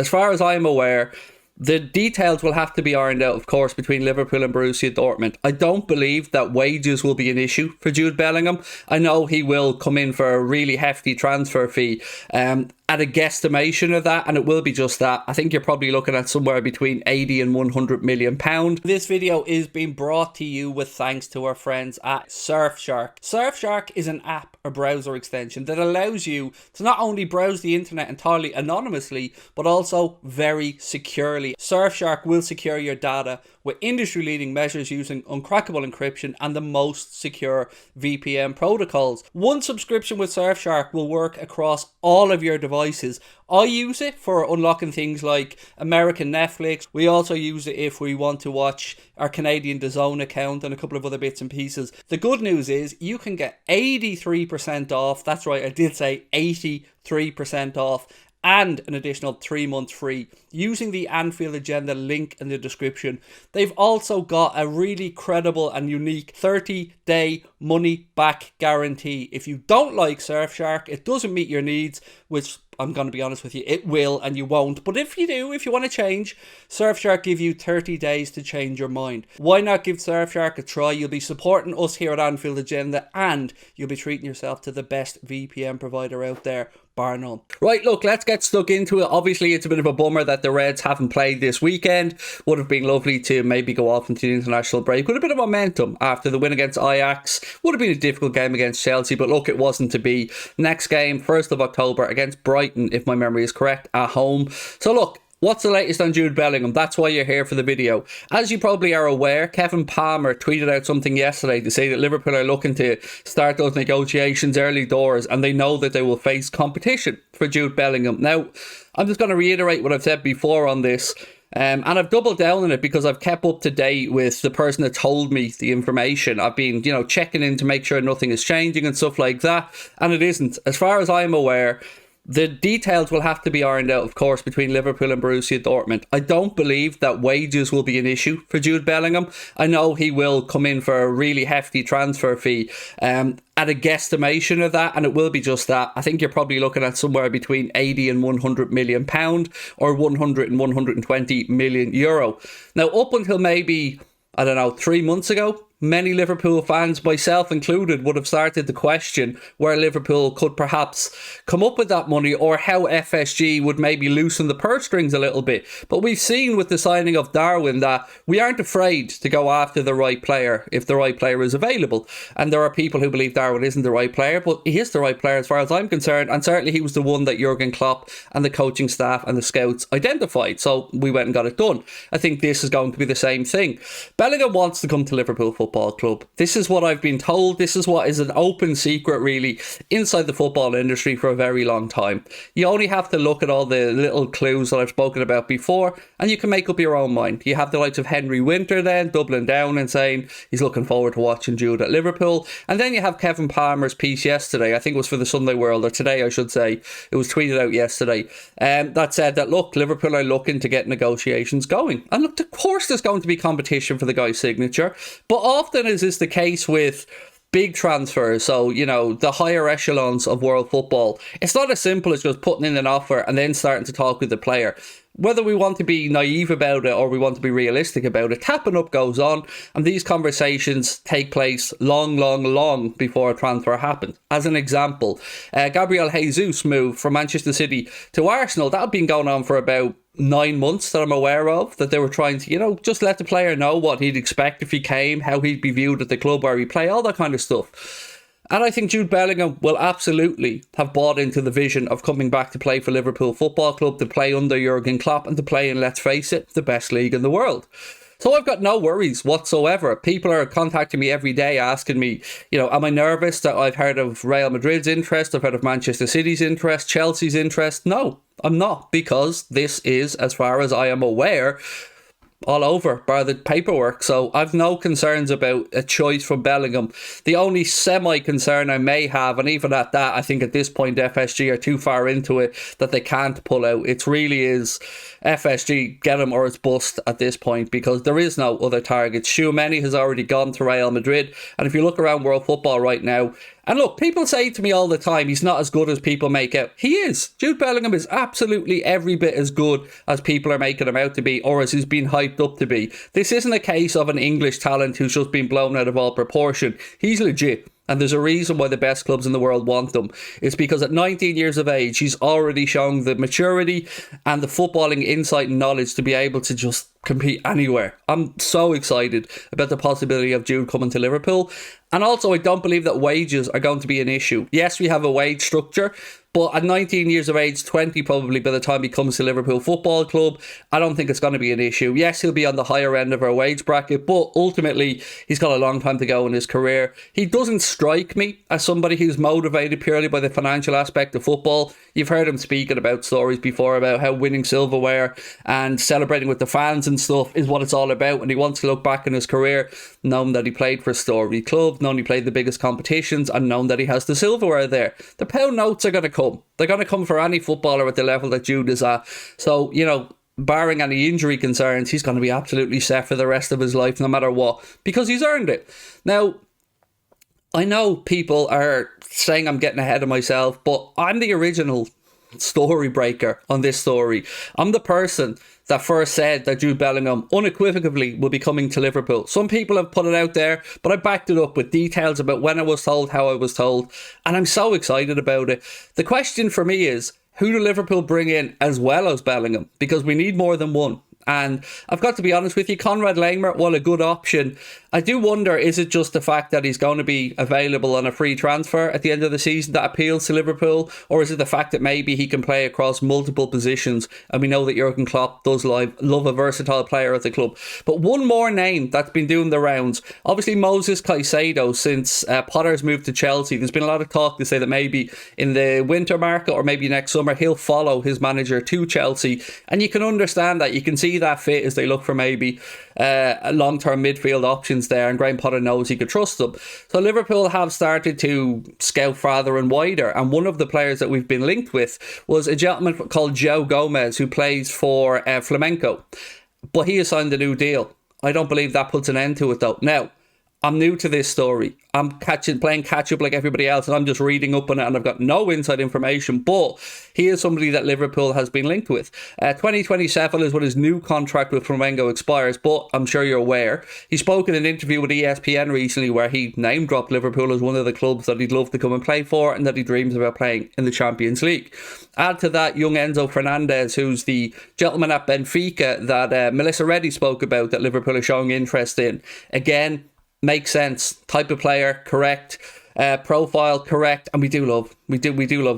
As far as I'm aware, the details will have to be ironed out, of course, between Liverpool and Borussia Dortmund. I don't believe that wages will be an issue for Jude Bellingham. I know he will come in for a really hefty transfer fee at a guesstimation of that, and it will be just that. I think you're probably looking at somewhere between 80 and 100 million pound. This video is being brought to you with thanks to our friends at Surfshark. Surfshark is an app or browser extension that allows you to not only browse the internet entirely anonymously, but also very securely. Surfshark will secure your data with industry-leading measures using uncrackable encryption and the most secure VPN protocols. One subscription with Surfshark will work across all of your devices. I use it for unlocking things like American Netflix. We also use it if we want to watch our Canadian DAZN account and a couple of other bits and pieces. The good news is you can get 83% off. That's right, I did say 83% off. And an additional 3 months free using the Anfield Agenda link in the description. They've also got a really credible and unique 30-day money-back guarantee. If you don't like Surfshark, it doesn't meet your needs, which I'm going to be honest with you, it will and you won't. But if you do, if you want to change, Surfshark give you 30 days to change your mind. Why not give Surfshark a try? You'll be supporting us here at Anfield Agenda and you'll be treating yourself to the best VPN provider out there, bar none. Right, look, let's get stuck into it. Obviously, it's a bit of a bummer that the Reds haven't played this weekend. Would have been lovely to maybe go off into the international break with a bit of momentum after the win against Ajax. Would have been a difficult game against Chelsea, but look, it wasn't to be. Next game, 1st of October against Brighton, if my memory is correct, at home. So look, what's the latest on Jude Bellingham? That's why you're here for the video. As you probably are aware, Kevin Palmer tweeted out something yesterday to say that Liverpool are looking to start those negotiations early doors and they know that they will face competition for Jude Bellingham. Now, I'm just going to reiterate what I've said before on this. And I've doubled down on it because I've kept up to date with the person that told me the information. I've been, checking in to make sure nothing is changing and stuff like that. And it isn't. As far as I'm aware, the details will have to be ironed out, of course, between Liverpool and Borussia Dortmund. I don't believe that wages will be an issue for Jude Bellingham. I know he will come in for a really hefty transfer fee at a guesstimation of that, and it will be just that. I think you're probably looking at somewhere between 80 and 100 million pound or 100 and 120 million euro. Now, up until maybe, 3 months ago, many Liverpool fans, myself included, would have started to question where Liverpool could perhaps come up with that money or how FSG would maybe loosen the purse strings a little bit. But we've seen with the signing of Darwin that we aren't afraid to go after the right player if the right player is available. And there are people who believe Darwin isn't the right player, but he is the right player as far as I'm concerned. And certainly he was the one that Jurgen Klopp and the coaching staff and the scouts identified. So we went and got it done. I think this is going to be the same thing. Bellingham wants to come to Liverpool Football Club. This is what I've been told. This is what is an open secret really inside the football industry for a very long time. You only have to look at all the little clues that I've spoken about before and you can make up your own mind. You have the likes of Henry Winter then doubling down and saying he's looking forward to watching Jude at Liverpool, and then you have Kevin Palmer's piece yesterday, I think it was for the Sunday World, or today I should say, it was tweeted out yesterday, that said that look, Liverpool are looking to get negotiations going, and look, of course there's going to be competition for the guy's signature, but often as is the case with big transfers, so the higher echelons of world football, it's not as simple as just putting in an offer and then starting to talk with the player. Whether we want to be naive about it or we want to be realistic about it, tapping up goes on, and these conversations take place long before a transfer happens. As an example, Gabriel Jesus moved from Manchester City to Arsenal. That had been going on for about 9 months that I'm aware of, that they were trying to, just let the player know what he'd expect if he came, how he'd be viewed at the club where he play, all that kind of stuff. And I think Jude Bellingham will absolutely have bought into the vision of coming back to play for Liverpool Football Club, to play under Jurgen Klopp and to play in, let's face it, the best league in the world. So I've got no worries whatsoever. People are contacting me every day asking me, am I nervous that I've heard of Real Madrid's interest, I've heard of Manchester City's interest, Chelsea's interest? No, I'm not, because this is, as far as I am aware, all over, bar the paperwork. So I've no concerns about a choice from Bellingham. The only semi-concern I may have, and even at that, I think at this point FSG are too far into it that they can't pull out. It really is FSG, get him or it's bust at this point, because there is no other target. Tchouaméni has already gone to Real Madrid, and if you look around world football right now, And look, people say to me all the time, he's not as good as people make out. He is. Jude Bellingham is absolutely every bit as good as people are making him out to be, or as he's been hyped up to be. This isn't a case of an English talent who's just been blown out of all proportion. He's legit. And there's a reason why the best clubs in the world want them. It's because at 19 years of age, he's already shown the maturity and the footballing insight and knowledge to be able to just compete anywhere. I'm so excited about the possibility of Jude coming to Liverpool. And also, I don't believe that wages are going to be an issue. Yes, we have a wage structure, but at 19 years of age, 20 probably by the time he comes to Liverpool Football Club, I don't think it's going to be an issue. Yes, he'll be on the higher end of our wage bracket, but ultimately, he's got a long time to go in his career. He doesn't strike me as somebody who's motivated purely by the financial aspect of football. You've heard him speaking about stories before about how winning silverware and celebrating with the fans and stuff is what it's all about. And he wants to look back in his career, knowing that he played for a storied club, knowing he played the biggest competitions, and knowing that he has the silverware there. The pound notes are going to come. They're going to come for any footballer at the level that Jude is at. So, you know, barring any injury concerns, he's going to be absolutely set for the rest of his life, no matter what, because he's earned it. Now, I know people are saying I'm getting ahead of myself, but I'm the original story breaker on this story. I'm the person that first said that Jude Bellingham unequivocally will be coming to Liverpool. Some people have put it out there, but I backed it up with details about when I was told, how I was told, and I'm so excited about it. The question for me is, who do Liverpool bring in as well as Bellingham? Because we need more than one. And I've got to be honest with you, Konrad Laimer, while a good option, I do wonder, is it just the fact that he's going to be available on a free transfer at the end of the season that appeals to Liverpool? Or is it the fact that maybe he can play across multiple positions? And we know that Jurgen Klopp does love a versatile player at the club. But one more name that's been doing the rounds, obviously Moses Caicedo, since Potter's moved to Chelsea. There's been a lot of talk to say that maybe in the winter market or maybe next summer he'll follow his manager to Chelsea. And you can understand that. You can see that fit as they look for maybe long-term midfield options there, and Graham Potter knows he could trust them. So Liverpool have started to scout farther and wider, and one of the players that we've been linked with was a gentleman called Joe Gomez, who plays for Flamenco, but he has signed a new deal. I don't believe that puts an end to it though. Now, I'm new to this story. I'm playing catch up like everybody else, and I'm just reading up on it, and I've got no inside information. But he is somebody that Liverpool has been linked with. 2027 is when his new contract with Flamengo expires, but I'm sure you're aware, he spoke in an interview with ESPN recently where he name dropped Liverpool as one of the clubs that he'd love to come and play for, and that he dreams about playing in the Champions League. Add to that young Enzo Fernandez, who's the gentleman at Benfica that Melissa Reddy spoke about, that Liverpool are showing interest in. Again, makes sense. Type of player, correct. Profile, correct. And we do love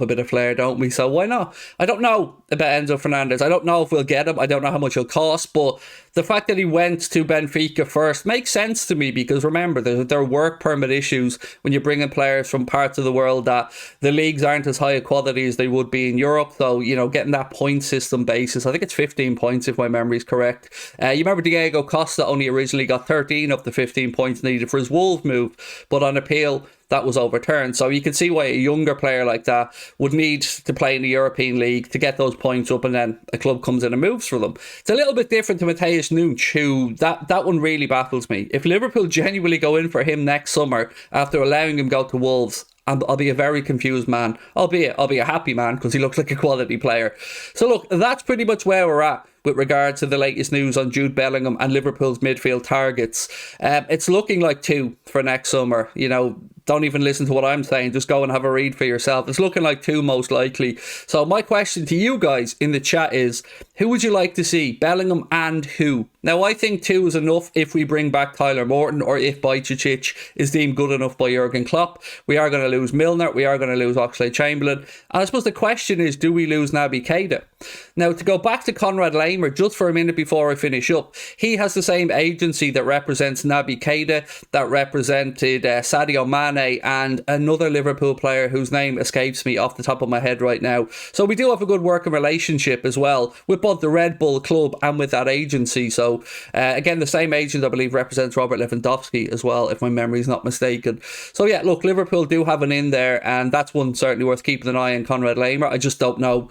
a bit of flair, don't we? So why not? I don't know about Enzo Fernandez. I don't know if we'll get him. I don't know how much he'll cost. But the fact that he went to Benfica first makes sense to me, because remember, there are work permit issues when you bring in players from parts of the world that the leagues aren't as high a quality as they would be in Europe. So, you know, getting that point system basis, I think it's 15 points if my memory is correct. You remember Diego Costa only originally got 13 of the 15 points needed for his Wolves move, but on appeal, that was overturned. So you can see why a younger player like that would need to play in the European League to get those points up, and then a club comes in and moves for them. It's a little bit different to Matheus Nunes, who that one really baffles me. If Liverpool genuinely go in for him next summer after allowing him go to Wolves, I'll be a very confused man. I'll be a happy man, because he looks like a quality player. So look, that's pretty much where we're at with regard to the latest news on Jude Bellingham and Liverpool's midfield targets. It's looking like 2 for next summer. You know, don't even listen to what I'm saying. Just go and have a read for yourself. It's looking like 2 most likely. So my question to you guys in the chat is, who would you like to see? Bellingham and who? Now, I think 2 is enough if we bring back Tyler Morton, or if Bajcetic is deemed good enough by Jurgen Klopp. We are going to lose Milner. We are going to lose Oxlade-Chamberlain. And I suppose the question is, do we lose Naby Keita? Now, to go back to Konrad Laimer just for a minute before I finish up, he has the same agency that represents Naby Keita, that represented Sadio Mane, and another Liverpool player whose name escapes me off the top of my head right now. So we do have a good working relationship as well with both the Red Bull club and with that agency. So again, the same agent, I believe, represents Robert Lewandowski as well, if my memory is not mistaken. So yeah, look, Liverpool do have an in there, and that's one certainly worth keeping an eye on, Konrad Laimer. I just don't know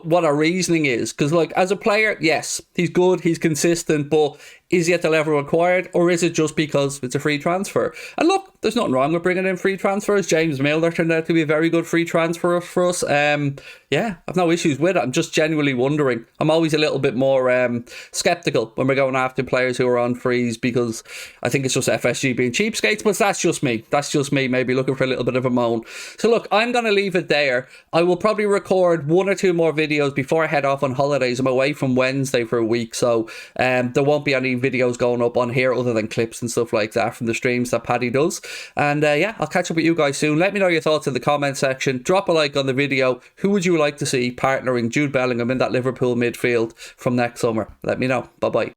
what our reasoning is, because like, as a player, yes, he's good, he's consistent, but Is he at the level required, or is it just because it's a free transfer? And look, there's nothing wrong with bringing in free transfers. James Milner turned out to be a very good free transfer for us. Yeah, I've no issues with it. I'm just genuinely wondering. I'm always a little bit more sceptical when we're going after players who are on frees, because I think it's just FSG being cheapskates, but that's just me. That's just me, maybe looking for a little bit of a moan. So look, I'm going to leave it there. I will probably record 1 or 2 more videos before I head off on holidays. I'm away from Wednesday for a week, so there won't be any videos going up on here other than clips and stuff like that from the streams that Paddy does. And yeah, I'll catch up with you guys soon. Let me know your thoughts in the comment section. Drop a like on the video. Who would you like to see partnering Jude Bellingham in that Liverpool midfield from next summer? Let me know. Bye bye.